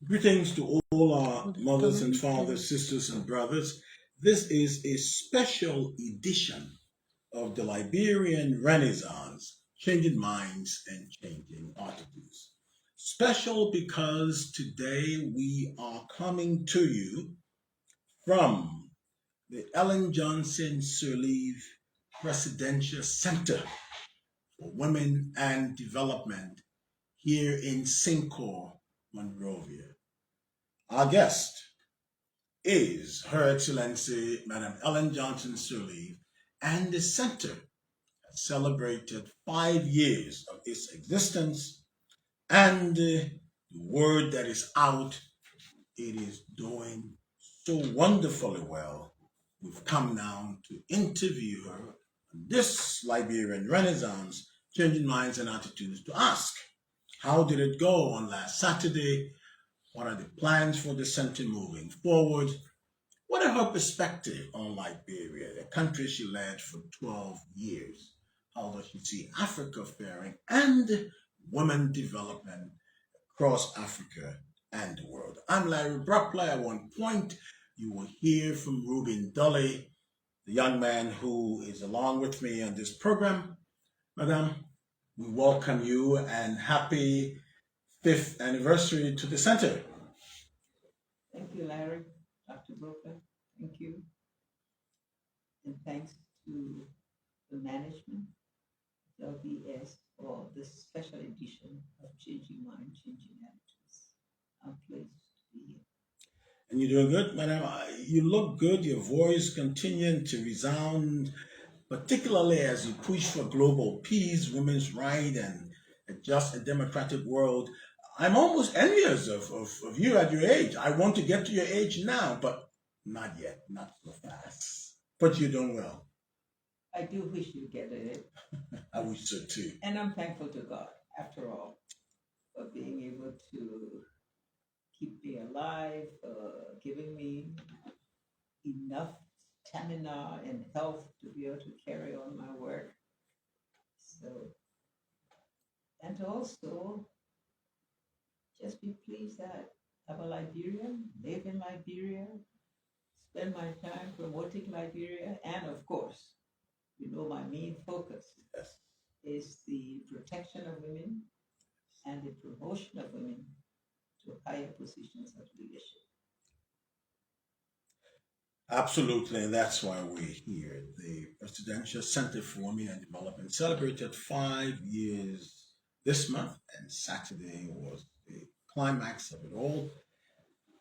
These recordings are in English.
Greetings to all our mothers and fathers, sisters and brothers. This is a special edition of the Liberian Renaissance, changing minds and changing attitudes. Special because today we are coming to you from the Ellen Johnson Sirleaf Presidential Center for Women and Development here in Sincor, Monrovia. Our guest is Her Excellency Madam Ellen Johnson Sirleaf, and the center has celebrated 5 years of its existence. And the word that is out, it is doing so wonderfully well. We've come now to interview her on this Liberian Renaissance, changing minds and attitudes, to ask, how did it go on last Saturday? What are the plans for the center moving forward? What are her perspective on Liberia, the country she led for 12 years? How does she see Africa faring and women development across Africa and the world? I'm Larry Bropleh. At one point, you will hear from Ruben Dolly, the young man who is along with me on this program. Madam, we welcome you and happy 5th anniversary to the center. Thank you, Larry, Dr. Bropleh. Thank you. And thanks to the management, LBS, for this special edition of Changing Mind, Changing Attitudes. I'm pleased to be here. And you're doing good, madam. You look good. Your voice continuing to resound, particularly as you push for global peace, women's rights, and a just and democratic world. I'm almost envious of you at your age. I want to get to your age now, but not yet, not so fast. But you're doing well. I do wish you'd get it. I wish so too. And I'm thankful to God, after all, for being able to keep me alive, giving me enough stamina and health to be able to carry on my work. So, and also just be pleased that I'm a Liberian, live in Liberia, spend my time promoting Liberia, and of course, you know, my main focus is the protection of women and the promotion of women to higher positions of leadership. Absolutely, and that's why we're here. The Presidential Center for Women and Development celebrated 5 years this month, and Saturday was the climax of it all.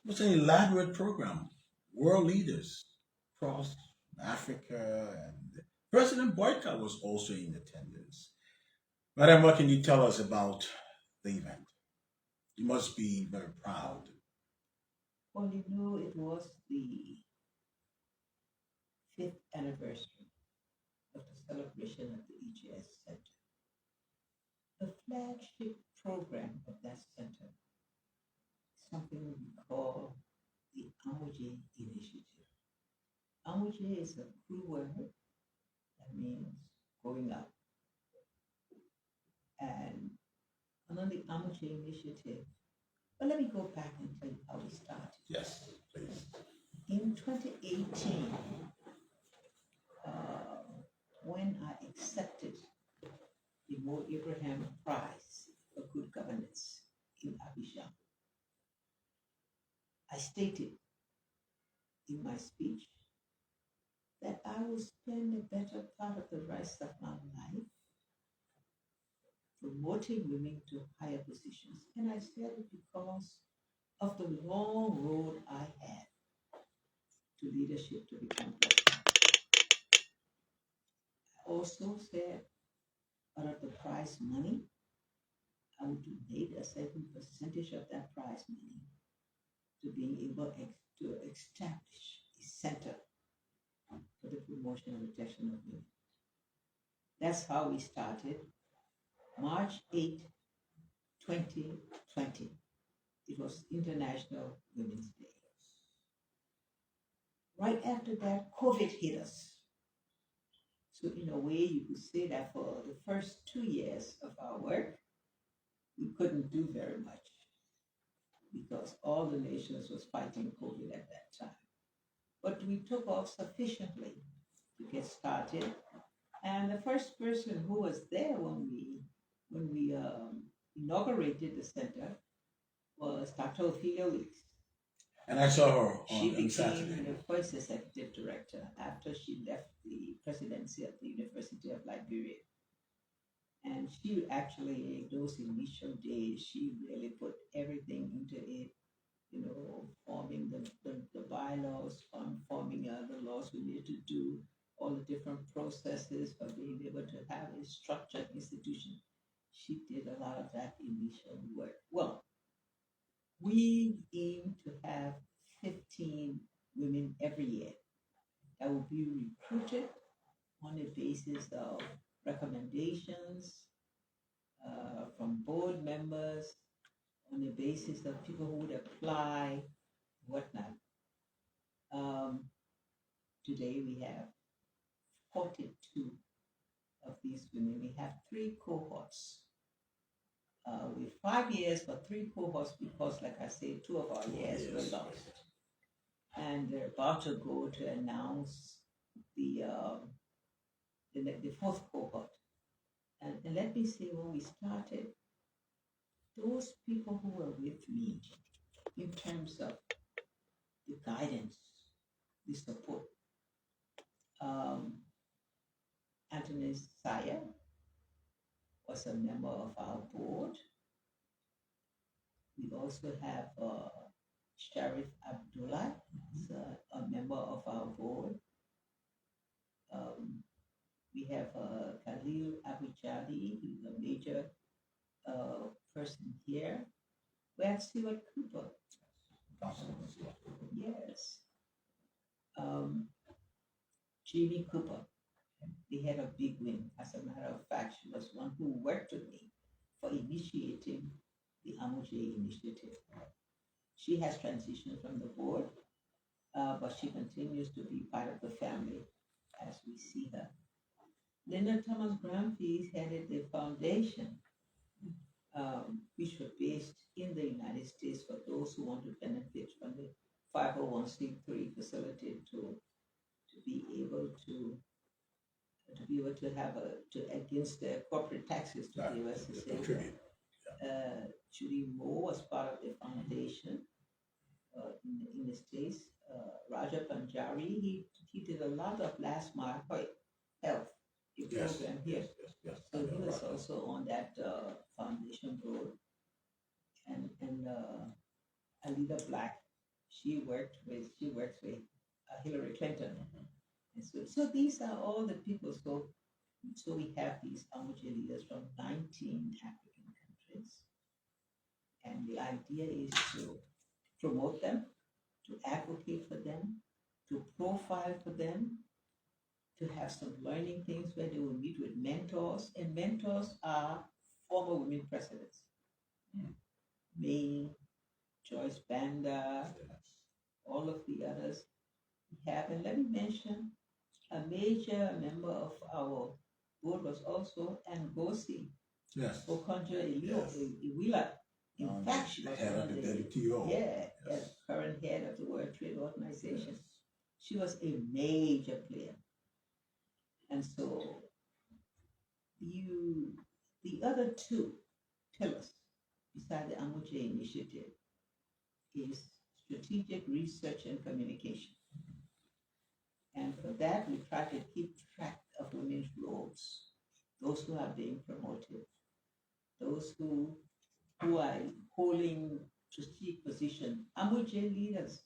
It was an elaborate program. World leaders across Africa, and President Boyka was also in attendance. Madam, what can you tell us about the event? You must be very proud. Well, you know, it was the 5th anniversary of the celebration at the EGS Center. The flagship program of that center is something we call the Amuje Initiative. Amuje is a Kru word that means going up. And on the Amuje Initiative, but let me go back and tell you how we started. Yes, please. In 2018, when I accepted the Mo Ibrahim Prize for Good Governance in Abidjan, I stated in my speech that I will spend the better part of the rest of my life promoting women to higher positions. And I said it because of the long road I had to leadership to become president. I also said out of the prize money, I would donate a certain percentage of that prize money to being able to establish a center for the promotion and protection of women. That's how we started. March 8, 2020. It was International Women's Day. Right after that, COVID hit us. So in a way, you could say that for the first 2 years of our work, we couldn't do very much. because all the nations was fighting COVID at that time. But we took off sufficiently to get started. And the first person who was there when we inaugurated the center was Dr. Ophelia Weeks. And I saw her She on became Saturday. the first executive director after she left the presidency of the University of Liberia. And she actually, those initial days, she really put everything into it, you know, forming the bylaws, forming the laws we need to do, all the different processes for being able to have a structured institution. She did a lot of that initial work. Well, we aim to have 15 women every year that will be recruited on the basis of recommendations from board members, on the basis of people who would apply, whatnot. Um, Today we have 42 of these women. We have 3 cohorts. With 5 years for 3 cohorts because, like I said, 2 of our years were lost. And they're about to go to announce the 4th cohort. And let me say, when we started, those people who were with me in terms of the guidance, the support, Anthony Saya was a member of our board. We also have Sharif Abdullah, is a member of our board. We have Khalil Abujadi, he's a major person here. We have Stuart Cooper. Yes. Jamie Cooper. They had a big win. As a matter of fact, she was one who worked with me for initiating the Amuje initiative. She has transitioned from the board, but she continues to be part of the family as we see her. Linda Thomas Gramfies headed the foundation, which was based in the United States for those who want to benefit from the 501c3 facility to be able to have against the corporate taxes to be able to say Judy Moore was part of the foundation in the States. Raja Panjari, he did a lot of last mile health program here. So he was also on that foundation board. And Alida Black, she works with Hillary Clinton. And so these are all the people. So we have these Amuje leaders from 19 African countries. And the idea is to promote them, to advocate for them, to profile for them, to have some learning things where they will meet with mentors. And mentors are former women presidents. Me, Joyce Banda, all of the others we have. And let me mention a major member of our board was also Ngozi Okonjo Iweala. In fact, she was one of the WTO. Current head of the World Trade Organization. She was a major player. And so the other 2 pillars beside the Amuje initiative is strategic research and communication. And for that, we try to keep track of women's roles, those who are being promoted, those who are holding strategic positions, Amuje leaders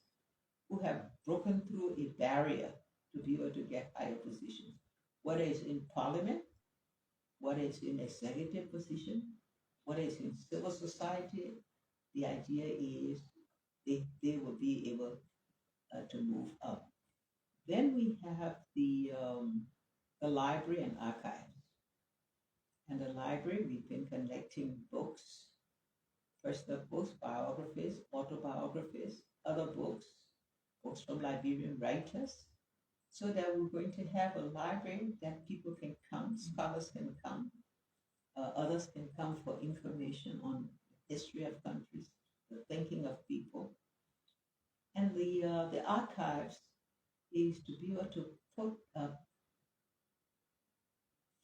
who have broken through a barrier to be able to get higher positions, whether it's in parliament, whether it's in executive position, whether it's in civil society. The idea is they will be able to move up. Then we have the library and archives. And the library, we've been collecting books, personal books, biographies, autobiographies, other books from Liberian writers, so that we're going to have a library that people can come, scholars can come, others can come for information on the history of countries, the thinking of people. And the archives is to be able to put up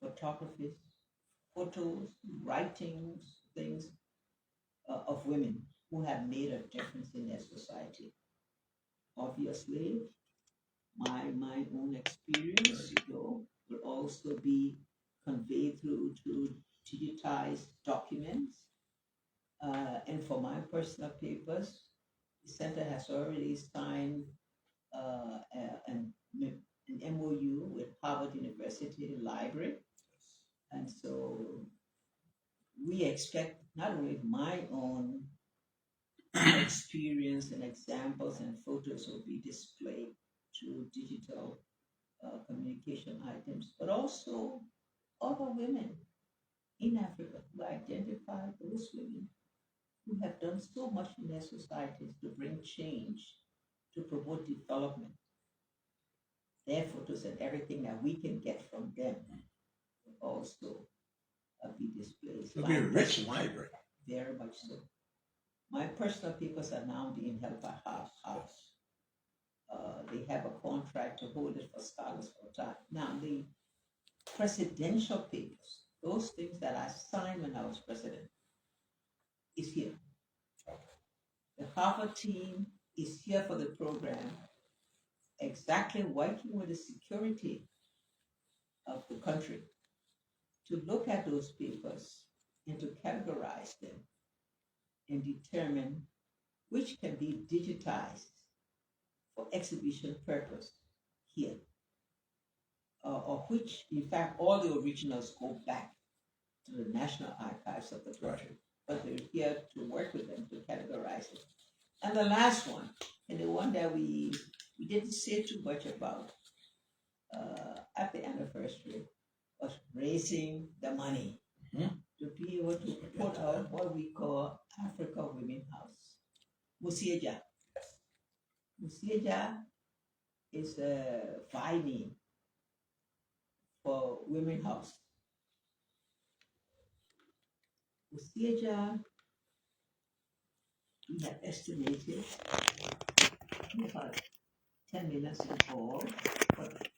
photographies, photos, writings, things of women who have made a difference in their society. Obviously, my own experience, will also be conveyed through digitized documents. And for my personal papers, the center has already signed an MOU with Harvard University Library. And so we expect not only my own experience and examples and photos will be displayed through digital communication items, but also other women in Africa who identify those women who have done so much in their societies to bring change, to promote development. Their photos and everything that we can get from them will also be displayed. It'll be a rich library. Very much so. My personal papers are now being held by Half House. They have a contract to hold it for scholars for time. Now, the presidential papers, those things that I signed when I was president, is here. The Harvard team is here for the program, exactly working with the security of the country to look at those papers and to categorize them and determine which can be digitized for exhibition purpose here, or which, in fact, all the originals go back to the National Archives of the country, but they're here to work with them to categorize it. And the last one, and the one that we didn't say too much about at the anniversary, was raising the money to be able to put out what we call Africa Women House. Musieja. Musieja is a fine name for Women House. Musieja, we have estimated about 10 million involved, but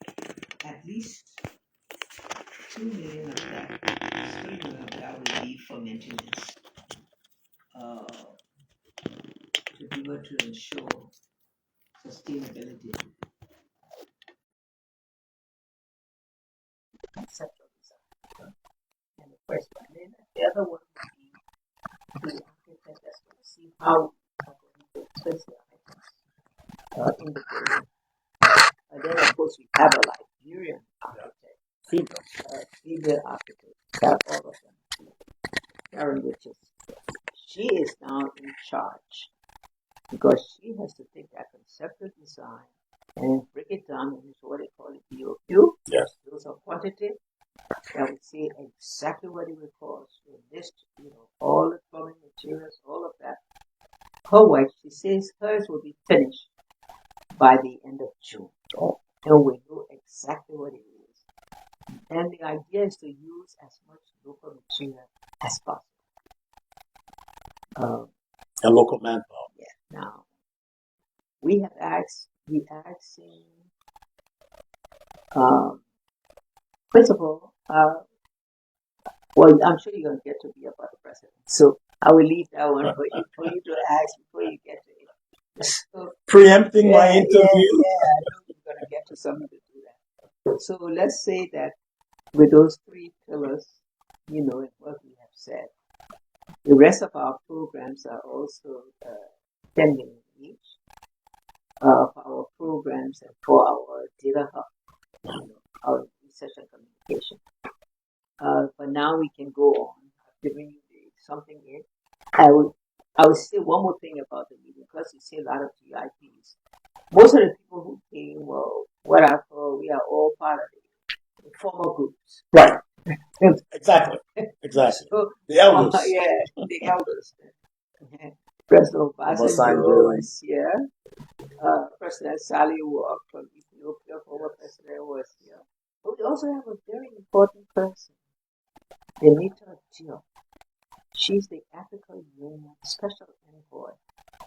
at least 2 million of that, 3 million of that will be for maintenance, to be able to ensure sustainability. Conceptual design. And the first one. Then the other one would be the architect that's going to see how we are going to place the items in the building. And then, of course, we have a Liberian architect, female architect, got all of them. Karen Richards. She is now in charge because she has to take that conceptual design and break it down into what they call a BOQ. Yes. Those are quantity. That would say exactly what it would cost. So list, all the plumbing materials, all of that. Her wife, she says hers will be finished by the end of June. Oh. And we know exactly what it is. And the idea is to use as much local material as possible. And local manpower. Yeah. Now, we asking, first of all, well, I'm sure you're going to get to be about the president. So I will leave that one for you to ask before you get to it. So, preempting my interview. Yeah, I know you're going to get to something to do that. So let's say that with those 3 pillars, and what we have said, the rest of our programs are also 10 million each for our programs and for our data hub, our research and communication. But now we can go on. I've given you something in. I would say one more thing about the meeting, because you see a lot of GIPs. Most of the people who came, well, what I call, we are all part of the former groups. Right. Exactly. So, the elders. The elders. President Obasanjo was here. President Sally Walk from Ethiopia, former president, was here. But we also have a very important person, Benita Jill. She's the African Union Special Envoy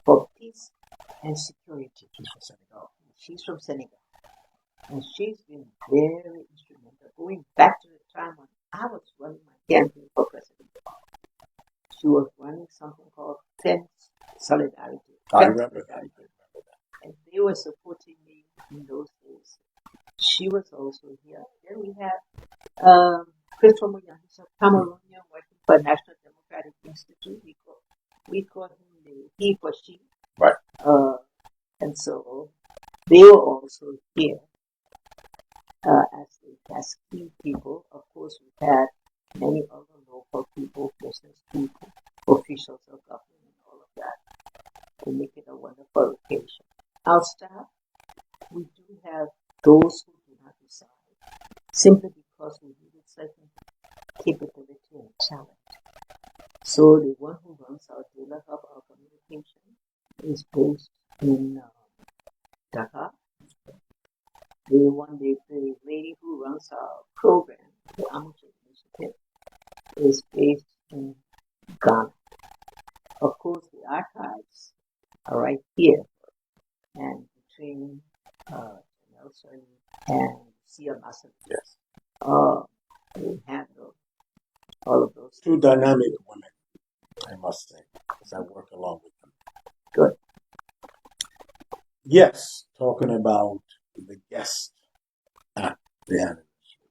for Peace and Security. She's from Senegal. She's from Senegal. And she's been very instrumental, going back to the time when I was running my campaign for president. She was running something called Fence Solidarity. I remember that. And they were supporting me in those days. She was also here. Then we have Christopher Muyan, he's a Cameroonian working for National Democratic Institute. We call him the he for she. Right. And so they were also here as key people. Of course, we had many other local people, business people, officials of government, and all of that to make it a wonderful occasion. Our staff, we do have those who do not decide simply because we needed certain capability and talent. So the one who runs our dealer hub, our communication, is based in Dakar. The lady who runs our program, the Amuche Initiative, is based in Ghana. Of course, the archives are right here, and between Nelson and Sia Massey. Yes. They handle all of those. Two dynamic women, I must say, because I work along with them. Good. Yes, talking about the guest at the anniversary.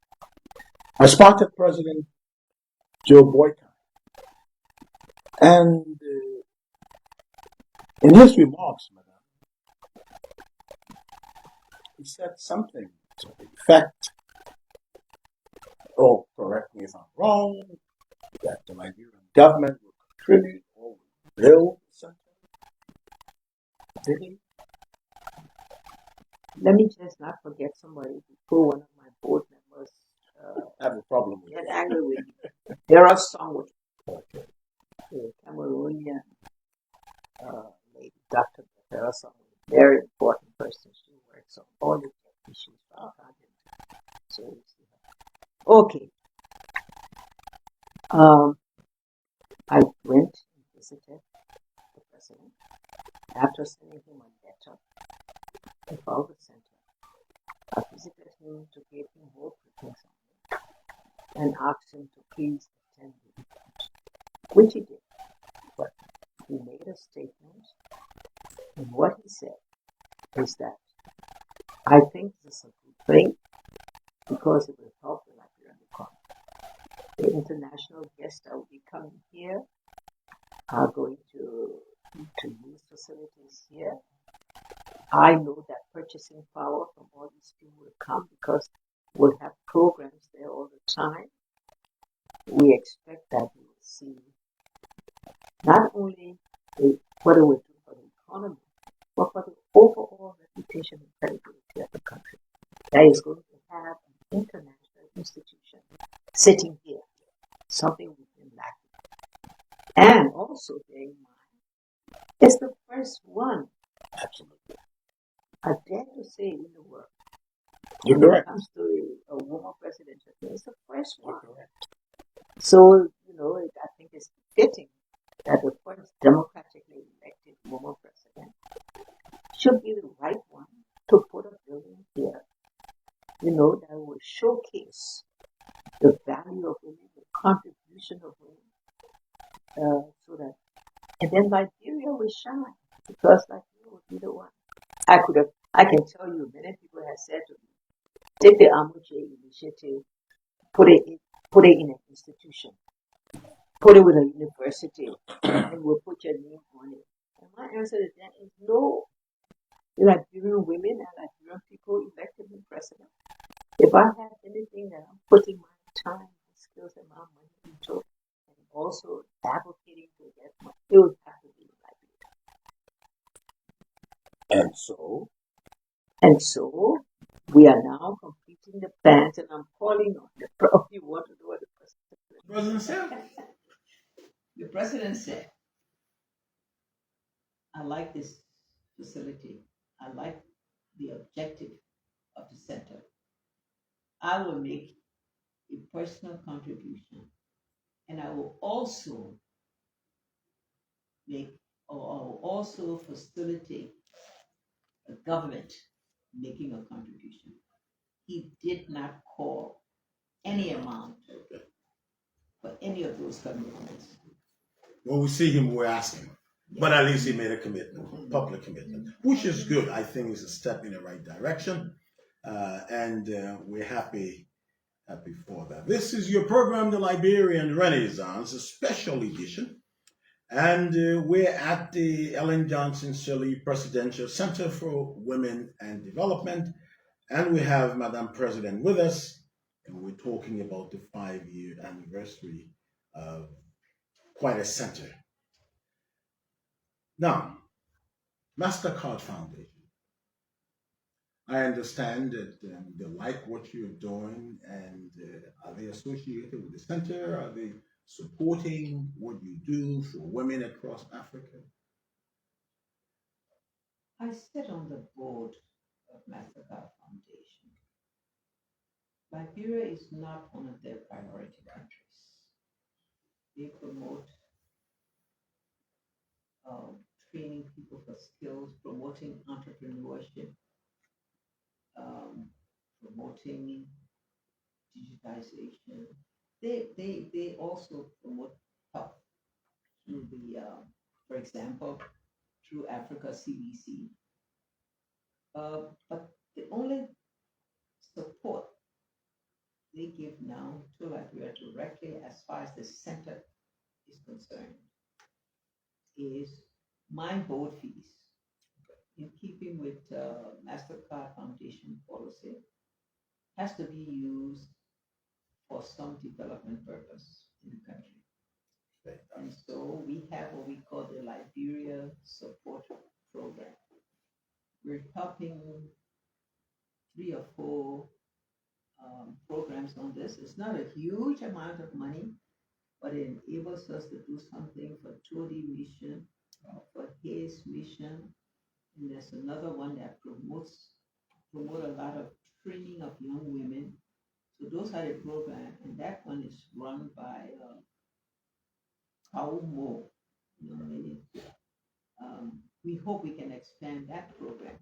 I spotted President Joe Boyka, and in his remarks, madam, he said something to the effect, oh, correct me if I'm wrong, that the Liberian government will contribute or will build something. Did he? Let me just not forget somebody before one of my board members have a problem with get that. angry with me. There are some with Okay. the Cameroonian lady, Dr. There are some very important persons. She works on all the issues for our country. So you see her. Okay. I went and visited the president after sending him a letter about the center. I visited him to give him more briefings on it and asked him to please attend the event, which he did. But he made a statement, and what he said is that I think this is a good thing because it will help the Liberian economy. The international guests that will be coming here are going to use facilities here. I know that purchasing power from all these people will come because we'll have programs there all the time. We expect that we will see not only what it will do for the economy, but for the overall reputation and credibility of the country. That is going to have an international institution sitting here, something we've been lacking. And also bear in mind, it's the first one. Absolutely. I dare to say in the world. You're when correct. it comes to a woman presidential, it's the first You're one. correct. So, I think it's fitting that the first democratically elected woman president should be the right one to put a building here, that will showcase the value of women, the contribution of women, and then Liberia will shine because Liberia will be the one. I can tell you, many people have said to me, take the Amuche initiative, put it in an institution, put it with a university, and we'll put your name on it. And my answer to that is no. Liberian women and Liberian people elected me president. If I have anything that I'm putting my time, my skills, and my money into, and also advocating to get money, it would have to be Liberia. And so, we are now completing the plans, and I'm calling on the you want to know what the President said. The president said, I like this facility. I like the objective of the center. I will make a personal contribution, and I will also make or also facilitate a government making a contribution. He did not call any amount for any of those commitments. When we see him, we're asking. But at least he made a commitment, public commitment, which is good. I think it's a step in the right direction. And we're happy for that. This is your program, The Liberian Renaissance, a special edition. And we're at the Ellen Johnson Sirleaf Presidential Center for Women and Development. And we have Madam President with us. And we're talking about the 5-year anniversary of quite a center. Now, MasterCard Foundation. I understand that they like what you're doing, and are they associated with the center? Are they supporting what you do for women across Africa? I sit on the board of MasterCard Foundation. Liberia is not one of their priority countries. They promote training people for skills, promoting entrepreneurship, promoting digitization. They also promote health through for example, through Africa CDC. But the only support they give now to Liberia directly as far as the center is concerned is my board fees. In keeping with MasterCard Foundation policy, has to be used for some development purpose in the country. And so we have what we call the Liberia Support Program. We're helping 3 or 4 programs on this. It's not a huge amount of money, but it enables us to do something for Todi Mission, for his mission. And there's another one that promote a lot of training of young women. So those are the program, and that one is run by Kaumo. We hope we can expand that program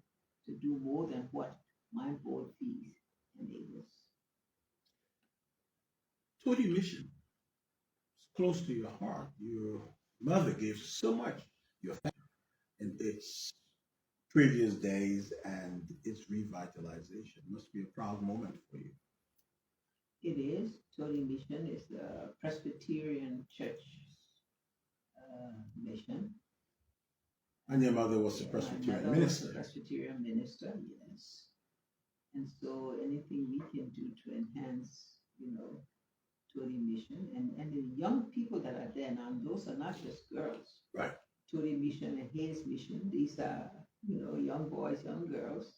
to do more than what my board fees enables. Todi Mission is close to your heart. Your mother gave so much, your family, in its previous days and its revitalization. Must be a proud moment for you. It is. Todi Mission is the Presbyterian Church mission. And your mother was a Presbyterian minister. Was a Presbyterian minister, yes. And so anything we can do to enhance, Todi Mission and the young people that are there now, those are not just girls. Right. Todi Mission and Hayes Mission, these are, young boys, young girls.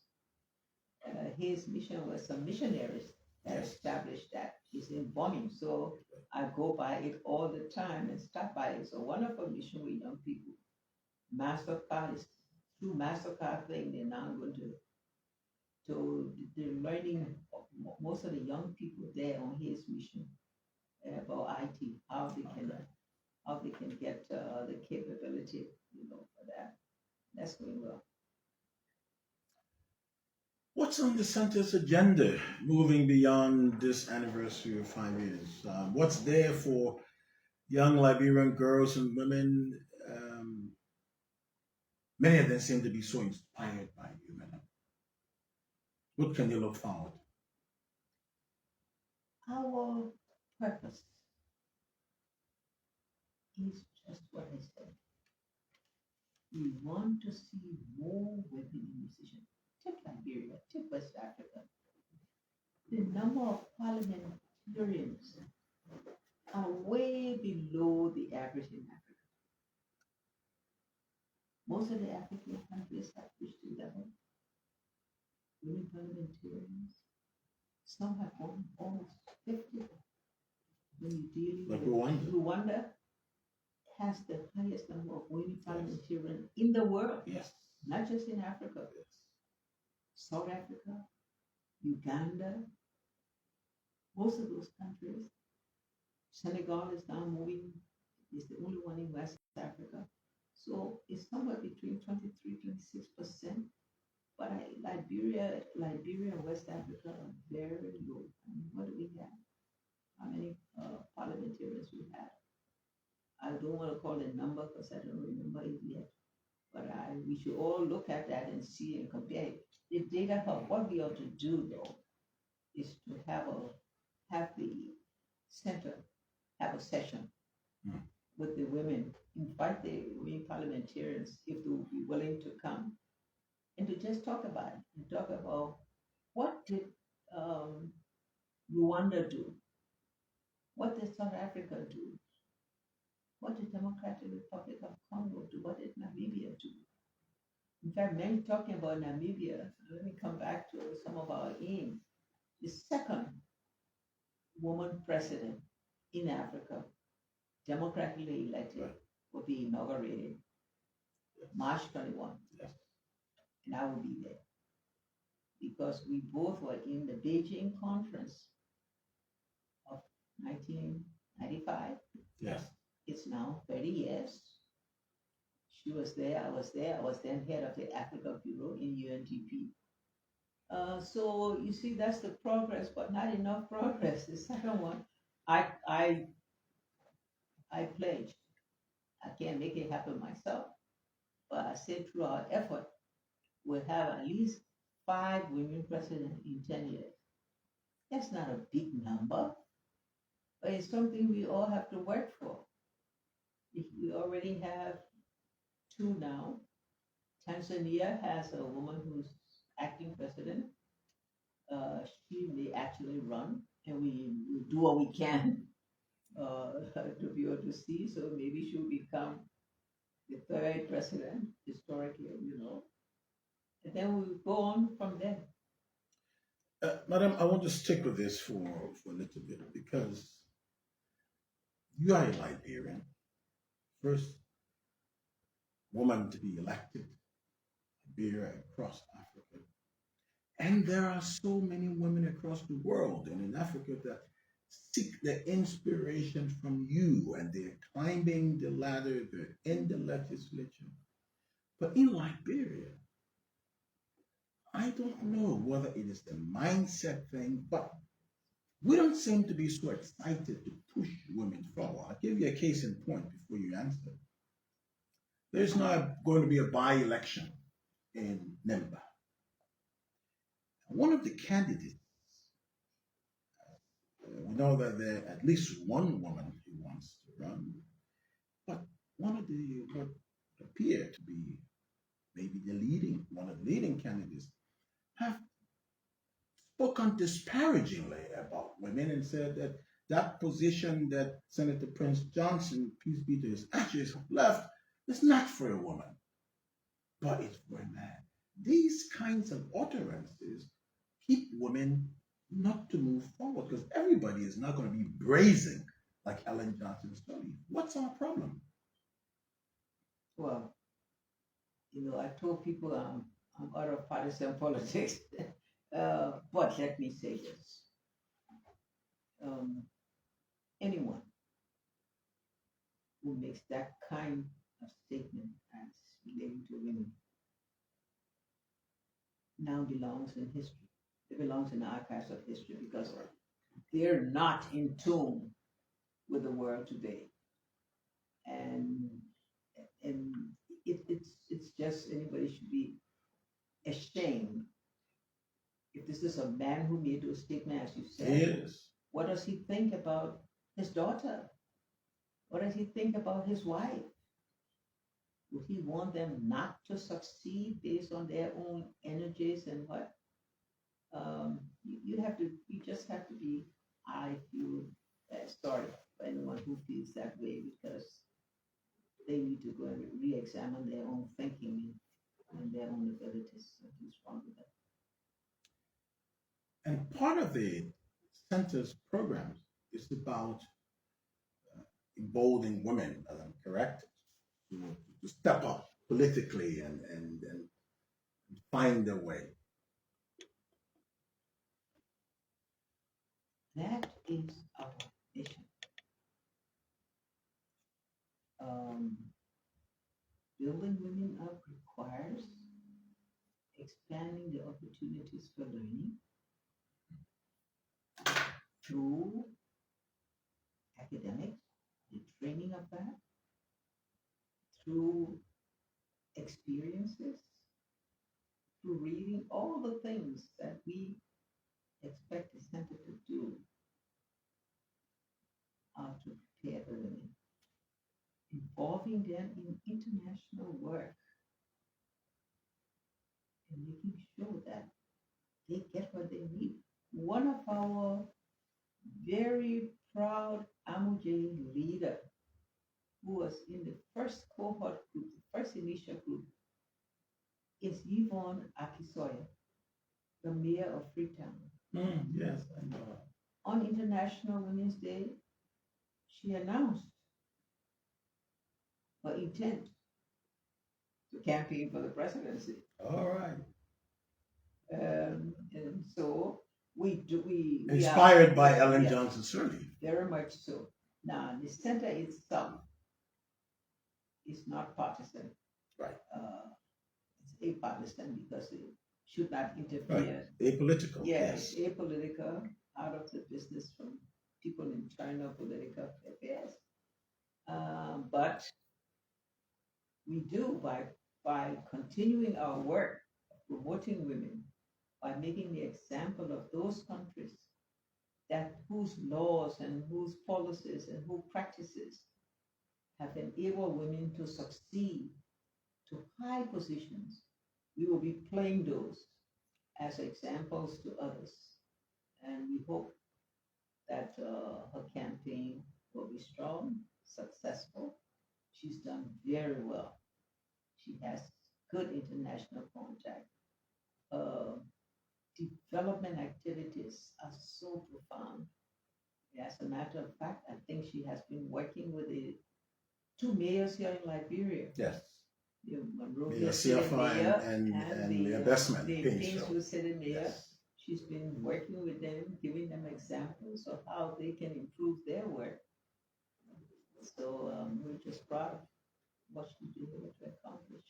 Hayes Mission was some missionaries that established that. It's in Bonnie, so I go by it all the time and stop by it. It's a wonderful mission with young people. MasterCard is through MasterCard thing. They're now going to they're learning most of the young people there on his mission about IT, how they can get the capability, for that. That's going well. What's on the center's agenda moving beyond this anniversary of 5 years? What's there for young Liberian girls and women? Many of them seem to be so inspired by you, madam. What can you look forward? Our purpose is just what I said. We want to see more women musicians. Take Liberia, take West Africa. The number of parliamentarians are way below the average in Africa. Most of the African countries have reached the level. Women parliamentarians, some have almost 50. When you deal with Rwanda has the highest number of women parliamentarians in the world. Yes. Not just in Africa. Yes. South Africa, Uganda, most of those countries. Senegal is now moving, is the only one in West Africa. So somewhere between 23-26%. But Liberia and West Africa are very low. I mean, what do we have? How many parliamentarians we have? I don't want to call the number because I don't remember it yet. But we should all look at that and see and compare it. The data of what we ought to do though is to have the center have a session with the women, invite the women parliamentarians if they will be willing to come, and to just talk about it and talk about what did Rwanda do, what did South Africa do, what did Democratic Republic of Congo do, what did Namibia do. In fact, many talking about Namibia. Let me come back to some of our aims. The second woman president in Africa, democratically elected, will be inaugurated March 21. Yes. And I will be there because we both were in the Beijing conference of 1995. Yes. It's now 30 years. She was there, I was there. I was then head of the Africa Bureau in UNDP. So you see, that's the progress, but not enough progress. The second one, I pledged. I can't make it happen myself, but I said through our effort, we'll have at least 5 women presidents in 10 years. That's not a big number, but it's something we all have to work for. If we already have 2 now. Tanzania has a woman who's acting president. She may actually run, and we do what we can to be able to see. So maybe she'll become the 3rd president historically, and then we'll go on from there. Madam, I want to stick with this for a little bit because you are a Liberian, first woman to be elected Liberia across Africa. And there are so many women across the world and in Africa that seek their inspiration from you, and they're climbing the ladder, they're in the legislature. But in Liberia, I don't know whether it is the mindset thing, but we don't seem to be so excited to push women forward. I'll give you a case in point before you answer. There's not going to be a by-election in Nemba. One of the candidates, we know that there at least one woman who wants to run, but one of the what appear to be maybe one of the leading candidates, have spoken disparagingly about women and said that that position that Senator Prince Johnson, peace be to his ashes, left is not for a woman, but it's for a man. These kinds of utterances keep women not to move forward because everybody is not going to be brazen like Ellen Johnson Sirleaf. What's our problem? Well, I told people I'm out of partisan politics, but let me say this. Anyone who makes that kind of statement as relating to women now belongs in history. It belongs in the archives of history because they're not in tune with the world today. And it's just anybody should be ashamed. If this is a man who made those statements, as you said, Yes. what does he think about his daughter? What does he think about his wife? Would he want them not to succeed based on their own energies and what? You just have to be, I feel, sorry for anyone who feels that way because they need to go and re-examine their own thinking and their own abilities. Something's wrong with that. And part of the center's programs is about emboldening women, as I'm correct, to step up politically and find their way. That is our mission. building women up requires expanding the opportunities for learning through academics, the training of that, through experiences, through reading, all the things that we expect the center to do to prepare the women, involving them in international work and making sure that they get what they need. One of our very proud Amuje leader who was in the first cohort group, the first initial group, is Yvonne Akisoya, the mayor of Freetown. Yes, I know her. On International Women's Day, she announced her intent to campaign for the presidency. All right. And so we Inspired by Ellen yes, Johnson Sirleaf. very much so. Now, the center itself is not partisan. Right. It's apartisan because it should not interfere. Right. Apolitical. Yes, Yes. apolitical, out of the business from people in China political affairs. But we do by continuing our work of promoting women, by making the example of those countries that whose laws and whose policies and whose practices have enabled women to succeed to high positions. We will be playing those as examples to others. And we hope that her campaign will be strong, successful. She's done very well. She has good international contact. Development activities are so profound. As a matter of fact, I think she has been working with the two mayors here in Liberia. Yes. The Monrovia Mayor City Siafa Mayor and the Mayor Bestman, the Pinchot. Painesville City Mayor. Yes. She's been working with them, giving them examples of how they can improve their work. So we're just proud of what she's been able to accomplish.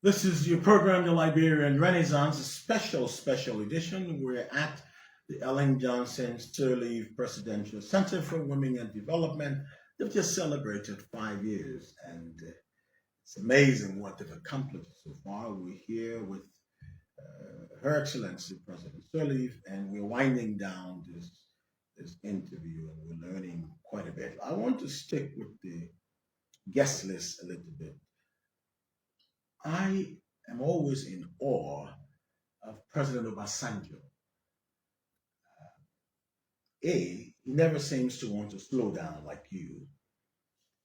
This is your program, The Liberian Renaissance, a special edition. We're at the Ellen Johnson Sirleaf Presidential Center for Women and Development. They've just celebrated 5 years, and it's amazing what they've accomplished so far. We're here with Her Excellency President Sirleaf, and we're winding down this interview, and we're learning quite a bit. I want to stick with the guest list a little bit. I am always in awe of President Obasanjo. A, he never seems to want to slow down like you.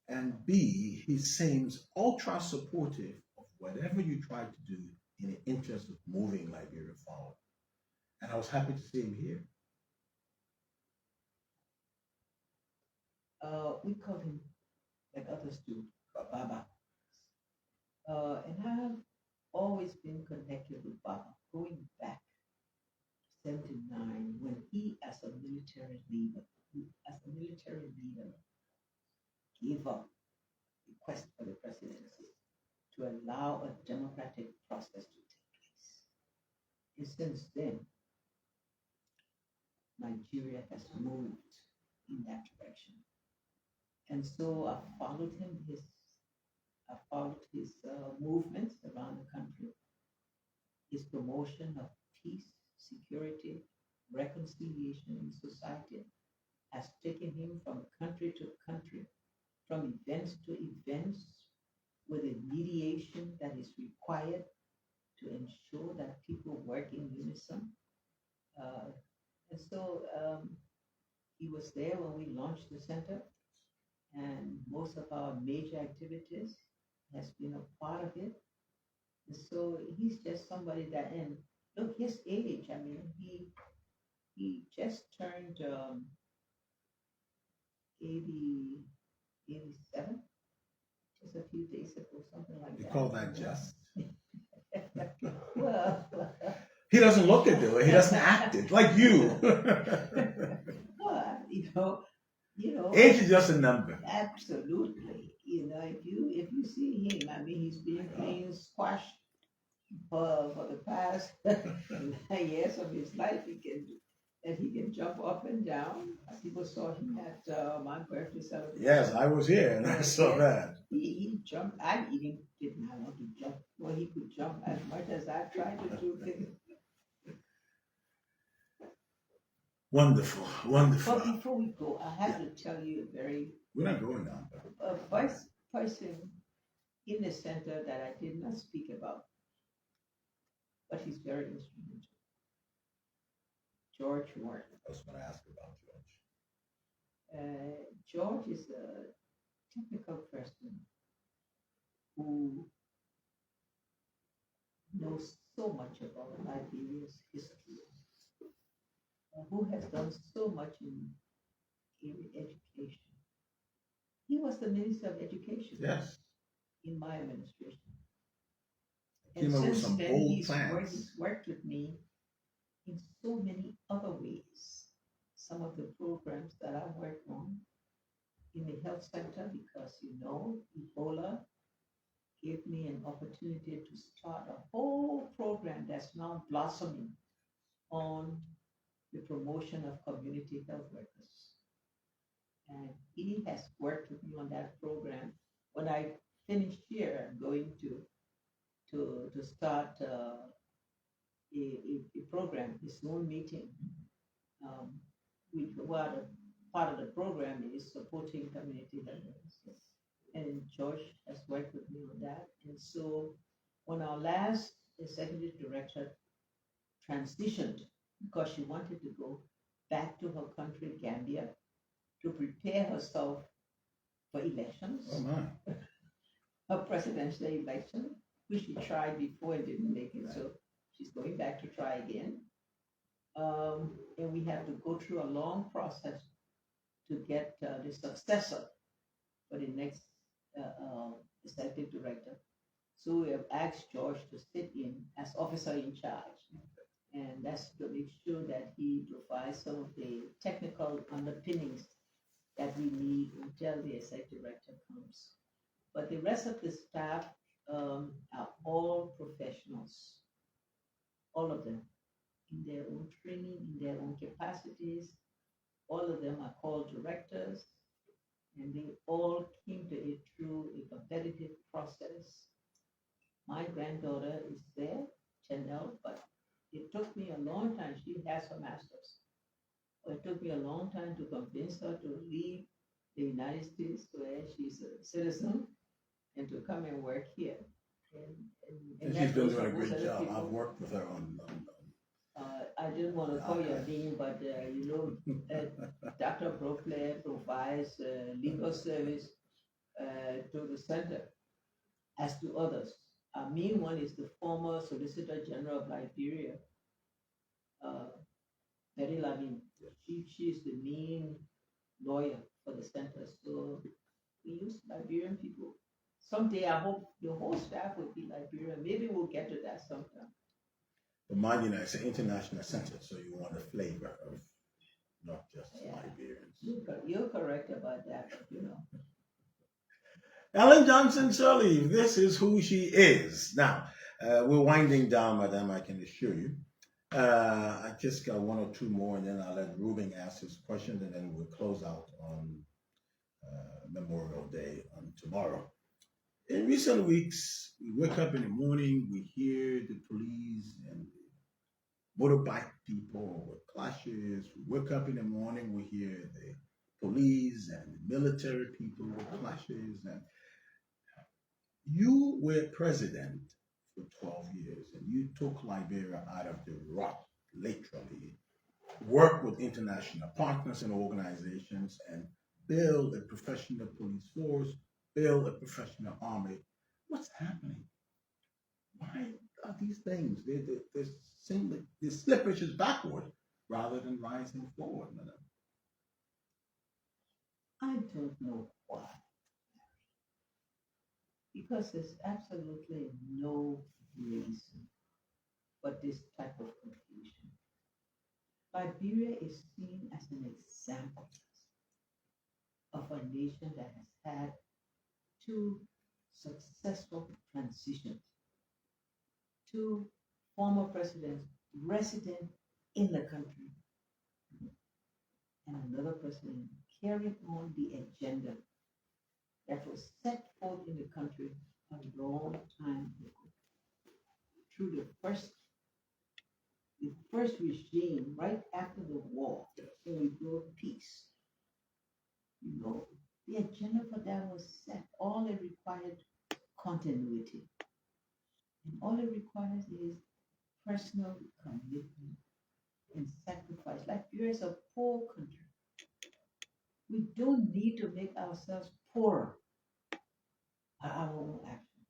And B, he seems ultra supportive of whatever you try to do in the interest of moving Liberia forward. And I was happy to see him here. We call him, like others do, Baba. And I have always been connected with Baba, going back to 79, when he, as a military leader, gave up the quest for the presidency to allow a democratic process to take place. And since then, Nigeria has moved in that direction. And so I followed his movements around the country, his promotion of peace, security, reconciliation in society has taken him from country to country, from events to events, with a mediation that is required to ensure that people work in unison. And so he was there when we launched the center, and most of our major activities has been a part of it. And so he's just somebody that, and look, his age, I mean, he just turned 87, just a few days ago, something like You that. call that just? Well, He doesn't look it though. He doesn't act it like you. well, you know, You know, Age is just a number. absolutely. You know, if you see him, I mean, he's been playing squash for the past 9 years of his life. He can jump up and down. People saw him at my birthday celebration. Yes, I was here and I saw Yes, that. he jumped. I even did not want to jump. Well, he could jump as much as I tried to do things. Wonderful, wonderful. But before we go, I have to tell you a very We're not going now. vice person in the center that I did not speak about, but he's very instrumental. George Warren. I was going to ask about George. George is a technical person who knows so much about Liberia's history, who has done so much in education. He was the Minister of Education Yes. in my administration. Came And up with since some then, bold he's plans. worked with me in so many other ways. Some of the programs that I worked on in the health center, because Ebola gave me an opportunity to start a whole program that's now blossoming on the promotion of community health workers. And he has worked with me on that program. When I finish here, I'm going to start a program, a Zoom meeting. What part of the program is supporting community health workers. And George has worked with me on that. And so when our last executive director transitioned because she wanted to go back to her country, Gambia, to prepare herself for elections, Oh my. a presidential election, which she tried before and didn't make it. So she's going back to try again. And we have to go through a long process to get the successor for the next executive director. So we have asked George to sit in as officer in charge. And that's to make sure that he provides some of the technical underpinnings that we need until the executive director comes. But the rest of the staff are all professionals, all of them, in their own training, in their own capacities. All of them are called directors, and they all came to it through a competitive process. My granddaughter is there, Chanel, but it took me a long time. She has her master's. It took me a long time to convince her to leave the United States, where she's a citizen, and to come and work here. And she's been doing a great job. I've worked with her on I didn't want to call your name, but Dr. Bropleh provides legal service to the center, as to others. Our main one is the former Solicitor General of Liberia, Mary Lavin. She is the main lawyer for the center. So we use Liberian people. Someday I hope the whole staff will be Liberian. Maybe we'll get to that sometime. But mind you, it's an international center, so you want a flavor of not just Liberians. You're correct about that, but Ellen Johnson Sirleaf, this is who she is. Now, we're winding down, madam, I can assure you. I just got one or two more, and then I'll let Ruben ask his question, and then we'll close out on Memorial Day on tomorrow. In recent weeks, we wake up in the morning, we hear the police and motorbike people with clashes. We wake up in the morning, we hear the police and the military people with clashes. And you were president for 12 years, and you took Liberia out of the rut, literally, work with international partners and organizations, and build a professional police force, build a professional army. What's happening? Why are these things? They seem like the slippage is backward rather than rising forward, madam. I don't know why. Because there's absolutely no reason for this type of confusion. Liberia is seen as an example of a nation that has had two successful transitions, two former presidents resident in the country, and another president carrying on the agenda that was set forth in the country a long time ago through the first regime right after the war, when we brought peace. You know, the agenda for that was set. All it required continuity, and all it requires is personal commitment and sacrifice. Liberia is a poor country. We don't need to make ourselves poorer by our own action.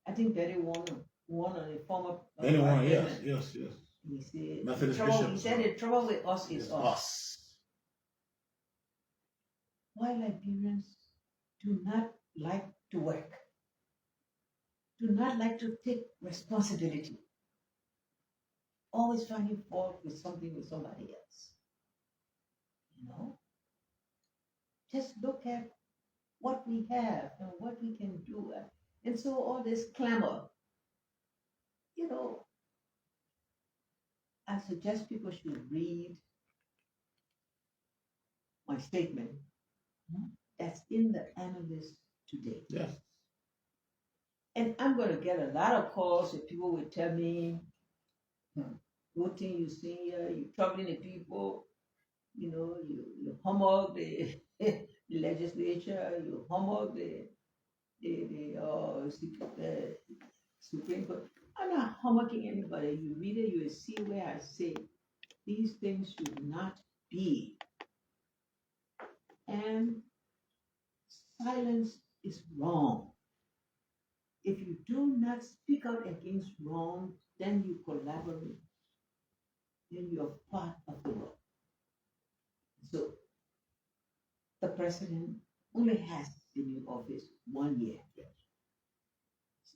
I think Betty Warner, the former Anyone? Yes, president, yes, yes. he said, Methodist he bishop. said the trouble with us is It's us. us. Why Liberians do not like to work, do not like to take responsibility, always finding fault with something with somebody else. You know, just look at what we have and what we can do. And so all this clamor, you know, I suggest people should read my statement that's in the analyst today. Yes. And I'm going to get a lot of calls if people will tell me, good thing you see here, you're troubling the people, you know, you humbug the, the legislature, you humbug the Supreme Court. I'm not humbugging anybody. You read it, you will see where I say these things should not be. And silence is wrong. If you do not speak out against wrong, then you collaborate. Then you are part of the world. So the president only has been in office 1 year.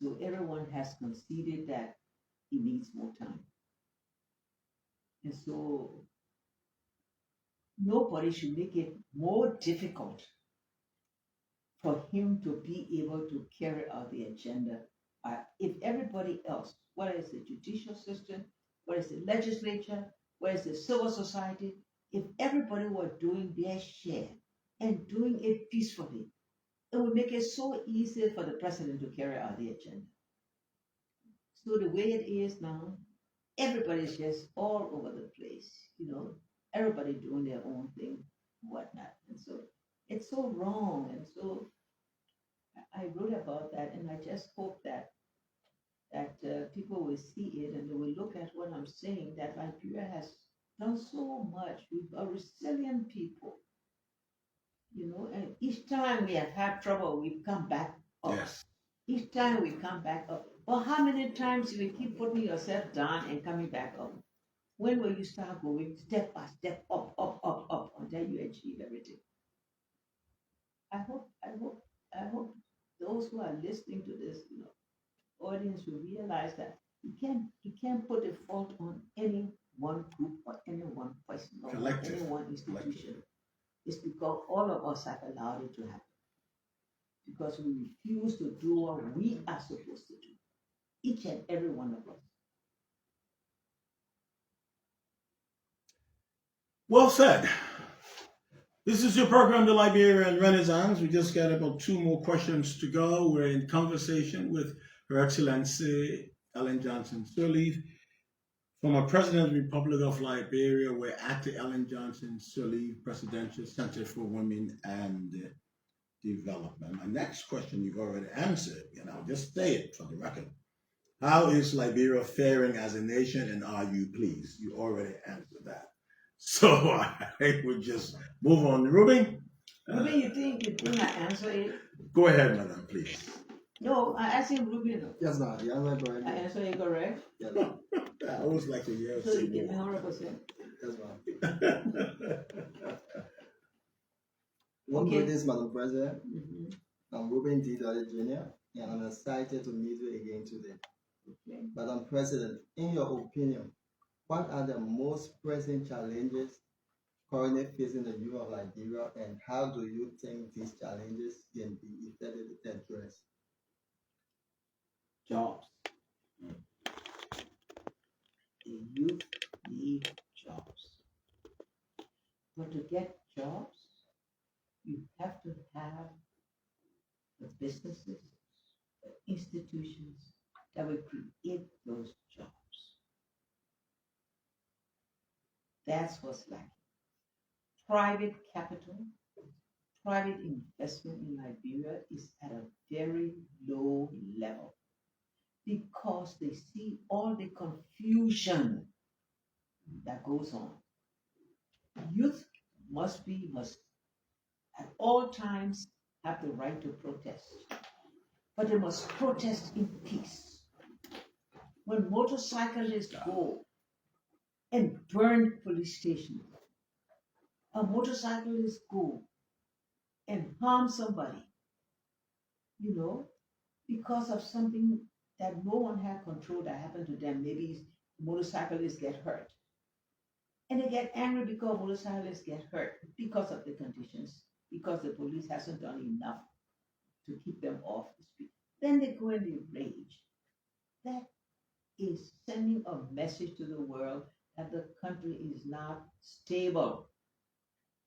So everyone has conceded that he needs more time. And so nobody should make it more difficult for him to be able to carry out the agenda. If everybody else, whether it's the judicial system, whether it's the legislature, whether it's the civil society, if everybody were doing their share and doing it peacefully, it would make it so easy for the president to carry out the agenda. So the way it is now, everybody's just all over the place, you know, everybody doing their own thing, whatnot. And so it's so wrong. And so I wrote about that, and I just hope that people will see it and they will look at what I'm saying, that Liberia has done so much. We're a resilient people, you know, and each time we have had trouble, we've come back up. Yes. Each time we come back up. But how many times you will keep putting yourself down and coming back up? When will you start going step by step, up, up, up, up, until you achieve everything? I hope those who are listening to this, you know, audience will realize that you can't put the fault on any one group or any one person or Collective. any one institution. It's because all of us have allowed it to happen. Because we refuse to do what we are supposed to do. Each and every one of us. Well said. This is your program, The Liberian Renaissance. We just got about 2 more questions to go. We're in conversation with Her Excellency Ellen Johnson Sirleaf, former President of the Republic of Liberia. We're at the Ellen Johnson Sirleaf Presidential Center for Women and Development. My next question you've already answered, and I'll just say it for the record. How is Liberia faring as a nation, and are you pleased? You already answered that. So I would just move on. Ruby? Ruben, you think I answer it? Go ahead, madam, please. No, I asked him Ruben. Yes, ma'am. Yes, ma'am. I answer it correct? Yes, ma'am. I always like to hear So you give me 100%. Yes, ma'am. One Okay. greetings, Madam President. Mm-hmm. I'm Ruben D. Dolly Jr., and I'm excited to meet you again today. Okay. Madam President, in your opinion, what are the most pressing challenges currently facing the youth of Liberia, and how do you think these challenges can be effectively addressed? Jobs. The youth need jobs. But to get jobs, you have to have the businesses, the institutions that will create those jobs. That's what's lacking. Private capital, private investment in Liberia is at a very low level because they see all the confusion that goes on. Youth must at all times have the right to protest, but they must protest in peace. When motorcyclists go and burn police stations, a motorcyclist go and harm somebody, because of something that no one had control that happened to them. Maybe motorcyclists get hurt. And they get angry because motorcyclists get hurt because of the conditions, because the police hasn't done enough to keep them off the street. Then they go and they rage. That is sending a message to the world that the country is not stable.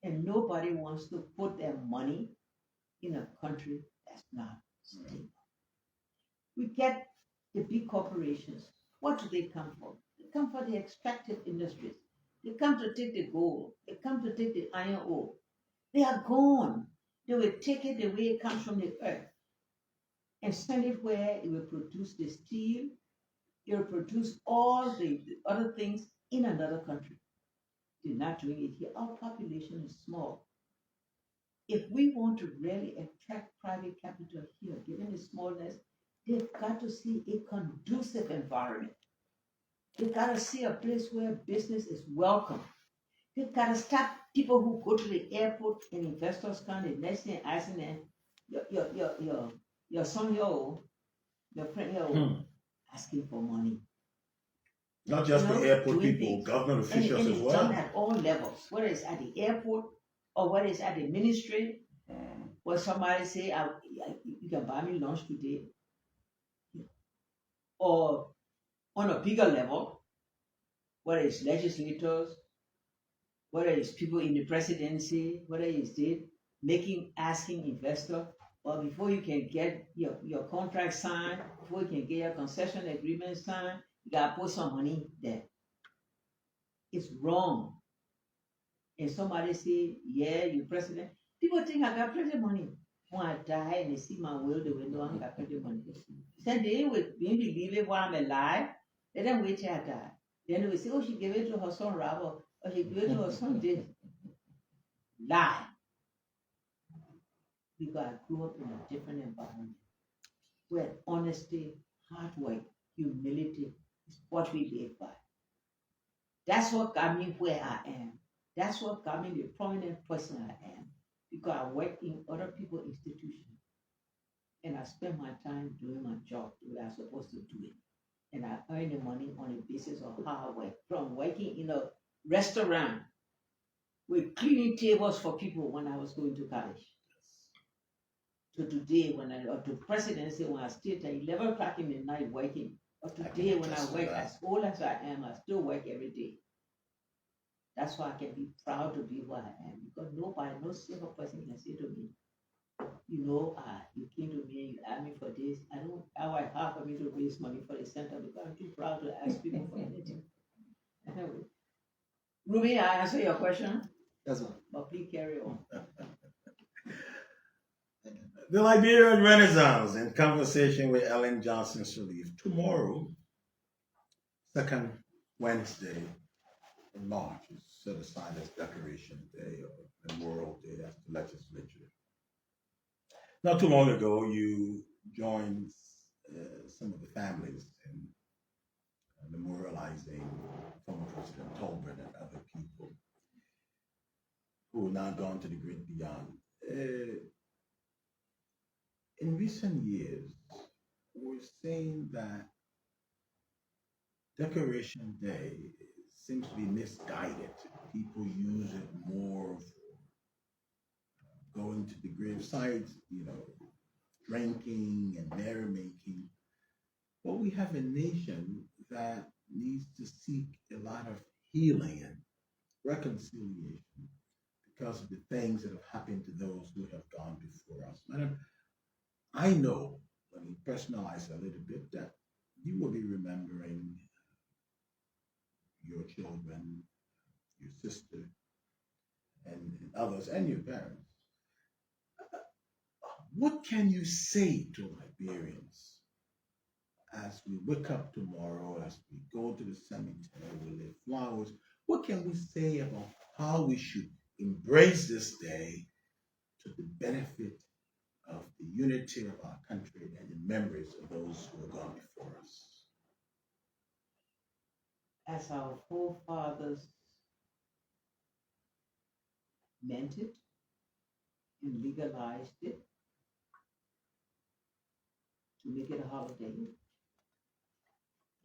And nobody wants to put their money in a country that's not stable. We get the big corporations. What do they come for? They come for the extractive industries. They come to take the gold. They come to take the iron ore. They are gone. They will take it the way it comes from the earth and send it where it will produce the steel. It will produce all the other things in another country. They're not doing it here. Our population is small. If we want to really attract private capital here, given the smallness, they've got to see a conducive environment. They've got to see a place where business is welcome. They've got to stop people who go to the airport and investors come. The next thing asking them, your son here, your friend here, asking for money. Not just the airport doing people, things. government officials and as it's well. done at all levels, whether it's at the airport or whether it's at the ministry, where somebody say, you can buy me lunch today. Or on a bigger level, whether it's legislators, whether it's people in the presidency, whether it's asking investor, or before you can get your contract signed, before you can get your concession agreement signed, you gotta put some money there. It's wrong. And somebody say, yeah, you president. People think I got plenty of money. When I die and they see my will, they will know I got plenty of money. Said they would maybe believe it while I'm alive. Let them wait till I die. Then they will say, oh, she gave it to her son Robert, or she gave it to her son this. Lie. Because I grew up in a different environment where honesty, hard work, humility is what we live by. That's what got me where I am. That's what got me the prominent person I am. Because I work in other people's institutions. And I spend my time doing my job the way I'm supposed to do it. And I earn the money on the basis of how I work. From working in a restaurant with cleaning tables for people when I was going to college. To today, to presidency, when I stayed at 11 o'clock in the night working. Or today, when I work as old as I am, I still work every day. That's why I can be proud to be where I am. Because no single person can say to me, you came to me and you asked me for this. I work hard for me to raise money for the center because I'm too proud to ask people for anything. Anyway, Ruby, I answer your question? Yes, ma'am. But please carry on. The Liberian Renaissance in conversation with Ellen Johnson Sirleaf tomorrow, second Wednesday in March, is set aside as Decoration Day or Memorial Day at the legislature. Not too long ago, you joined some of the families in memorializing former President Tolbert and other people who have now gone to the great beyond. In recent years, we're seeing that Decoration Day seems to be misguided. People use it more for going to the gravesite, drinking and merrymaking. But we have a nation that needs to seek a lot of healing and reconciliation because of the things that have happened to those who have gone before us. Madam, I know, let me personalize a little bit, that you will be remembering your children, your sister, and others, and your parents. What can you say to Liberians as we wake up tomorrow, as we go to the cemetery, we lay flowers? What can we say about how we should embrace this day to the benefit of the unity of our country and the memories of those who have gone before us? As our forefathers meant it and legalized it to make it a holiday,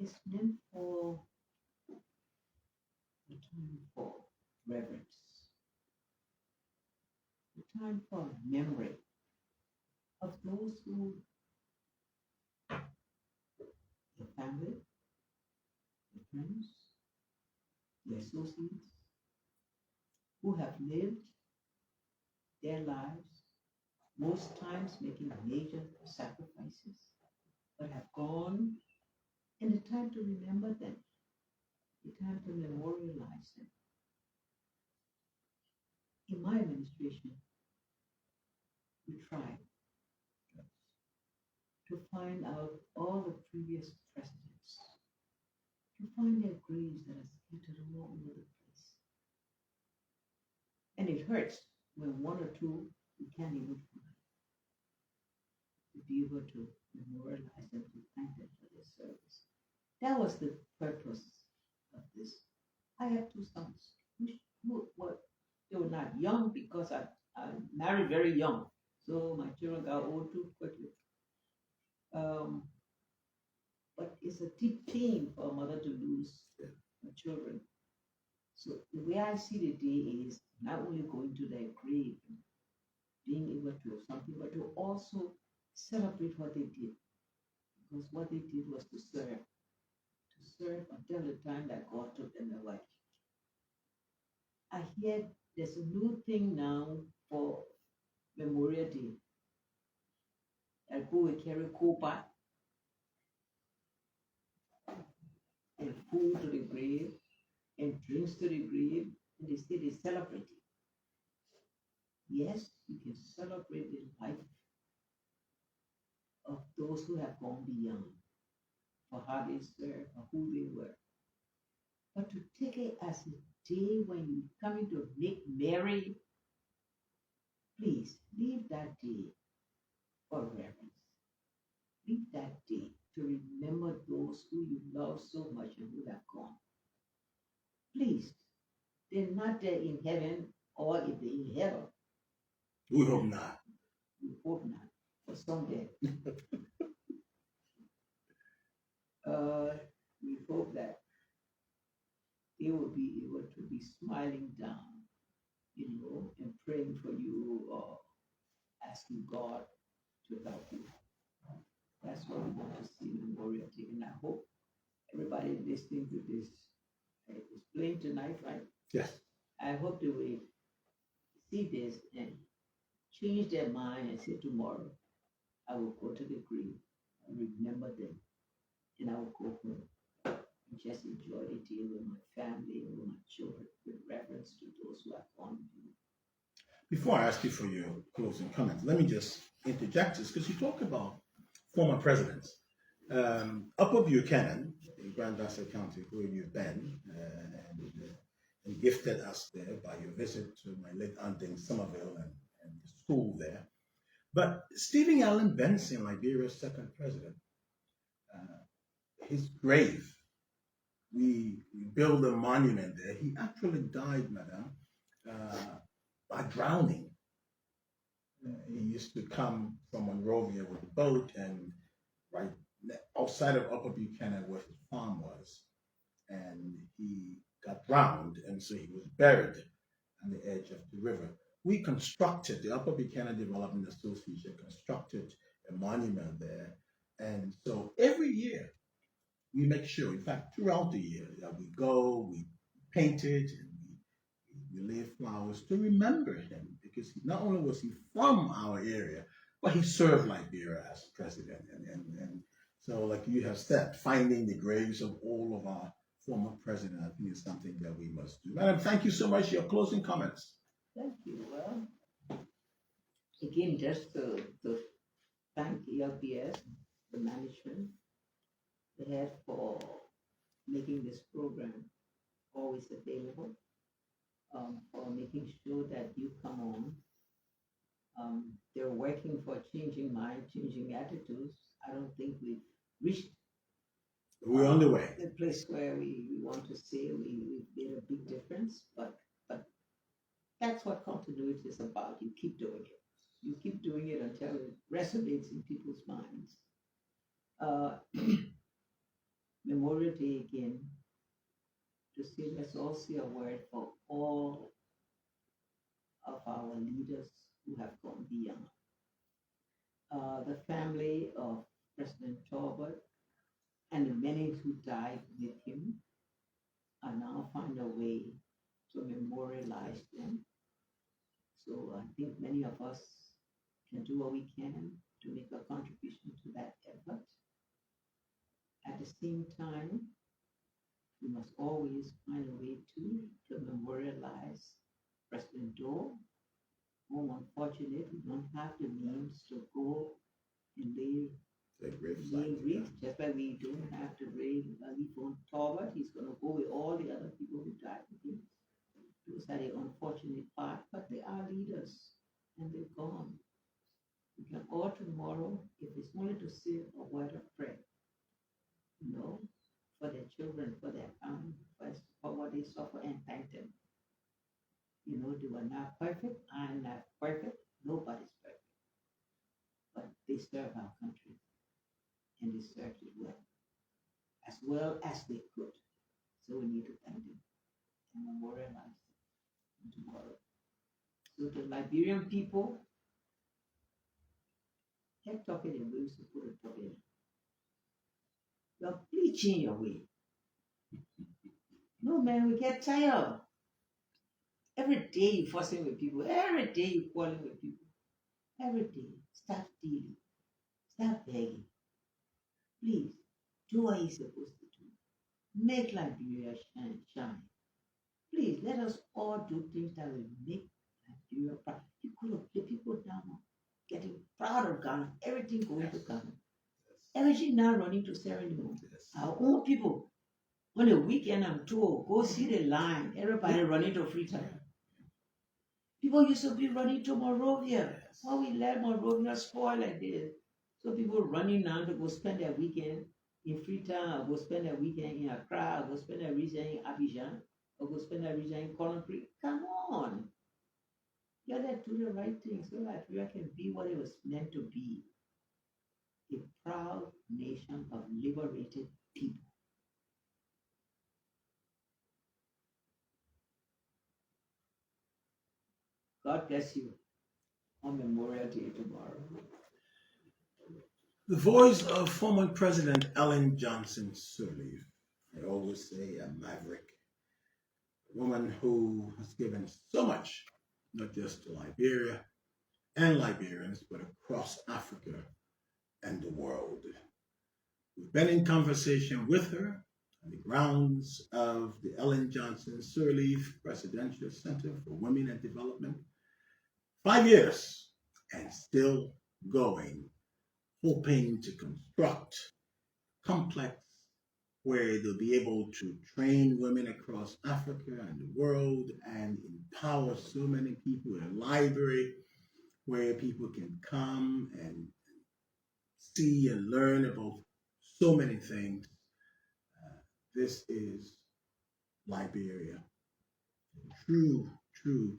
it's meant for the time for reverence, the time for memory of those who, their family, their friends, their associates, who have lived their lives, most times making major sacrifices, but have gone, and a time to remember them, a time to memorialize them. In my administration, we tried to find out all the previous presidents, to find their graves that are scattered all over the place. And it hurts when one or two we can't even find, to be able to memorialize them, to thank them for their service. That was the purpose of this. I have two sons who were, they were not young because I married very young. So my children got old too quickly. Um, but it's a deep pain for a mother to lose her children. So the way I see the day is not only going to their grave and being able to have something, but to also celebrate what they did. Because what they did was to serve until the time that God took them away. I hear there's a new thing now for Memorial Day. That go and carry copa and food to the grave and drinks to the grave, and they say they celebrate it. Yes, you can celebrate the life of those who have gone beyond, for how they served, for who they were. But to take it as a day when you coming to make merry, please leave that day for reverence. Leave that day to remember those who you love so much and who have gone. Please, they're not there in heaven, or if they're in hell, We hope not. we hope not, for someday. We hope that they will be able to be smiling down, and praying for you or asking God to help you. That's what we want to see Memorial Day. And I hope everybody listening to this is playing tonight, right? Yes. I hope they will see this and change their mind and say tomorrow, I will go to the grave and remember them, and I will go home and just enjoy the day with my family and with my children with reverence to those who have gone before. Before I ask you for your closing comments, let me just interject this because you talk about former presidents. Upper Buchanan in Grand Bassa County, where you've been and gifted us there by your visit to my late aunt in Somerville and the school there. But Stephen Allen Benson, Liberia's second president, his grave, we build a monument there. He actually died, madam, by drowning. He used to come from Monrovia with a boat, and right outside of Upper Buchanan, where his farm was, and he got drowned, and so he was buried on the edge of the river. We constructed, the Upper Buchanan Development Association constructed a monument there. And so every year we make sure, in fact, throughout the year, that we go, we paint it, and we lay flowers to remember him, because not only was he from our area, but he served Liberia as president. And so, like you have said, finding the graves of all of our former president, I think is something that we must do. Madam, thank you so much. Your closing comments. Thank you. Well, again, just to thank ELPS, the management, the head, for making this program always available, for making sure that you come on. They're working for changing minds, changing attitudes. I don't think we've reached We're on the way. the place where we want to say we've made a big difference, but that's what continuity is about. You keep doing it. You keep doing it until it resonates in people's minds. Memorial Day again, to say let's all say a word for all of our leaders who have gone beyond. The family of President Talbot and the many who died with him are now find a way to memorialize them. So I think many of us can do what we can to make a contribution to that effort. At the same time, we must always find a way to memorialize President Doe, whom unfortunately we don't have the means to go and lay wreath, just like we don't have to lay leaf on Talbot. He's going to go with all the other people who died with him. Those are the unfortunate part, but they are leaders and they're gone. We can all tomorrow, if it's only to say a word of prayer, for their children, for their family, for what they suffer, and thank them. They were not perfect. I'm not perfect. Nobody's perfect. But they serve our country, and they served it well as they could. So we need to thank them and memorialize them tomorrow. So the Liberian people, kept talking the way we supposed to talk it. You're bleaching your way. No, man, we get tired. Every day you fussing with people. Every day you quarreling with people. Every day. Stop stealing. Stop begging. Please, do what you're supposed to do. Make Liberia shine. Please, let us all do things that will make Liberia proud. You could have put people down, getting proud of Ghana. Everything going to Ghana. Everything now running to Sierra Leone. Our own people. On the weekend, I'm told, go see the line. Everybody running to Freetown. People used to be running to Monrovia. Why we let Monrovia spoil like this? So people running now to go spend their weekend in Freetown, or go spend their weekend in Accra, or go spend their weekend in Abidjan, or go spend their weekend in Konmla. Come on. You gotta do the right thing so that Liberia can be what it was meant to be. A proud nation of liberated people. God bless you on Memorial Day tomorrow. The voice of former President Ellen Johnson Sirleaf. I always say a maverick, a woman who has given so much, not just to Liberia and Liberians, but across Africa and the world. We've been in conversation with her on the grounds of the Ellen Johnson Sirleaf Presidential Center for Women and Development. 5 years and still going, hoping to construct complex where they'll be able to train women across Africa and the world and empower so many people, a library where people can come and see and learn about so many things. This is Liberia. True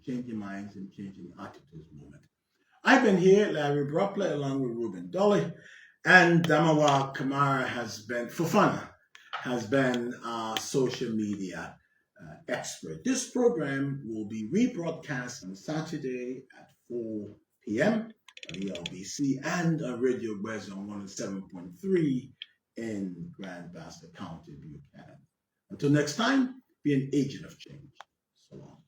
changing minds and changing attitudes moment. I've been here, Larry Bropleh, along with Ruben Dolly, and Damawa Kamara has been, Fofana has been our social media expert. This program will be rebroadcast on Saturday at 4 p.m. on ELBC and on Radio West on 107.3 in Grand Bassa County, Buchanan. Until next time, be an agent of change. So long.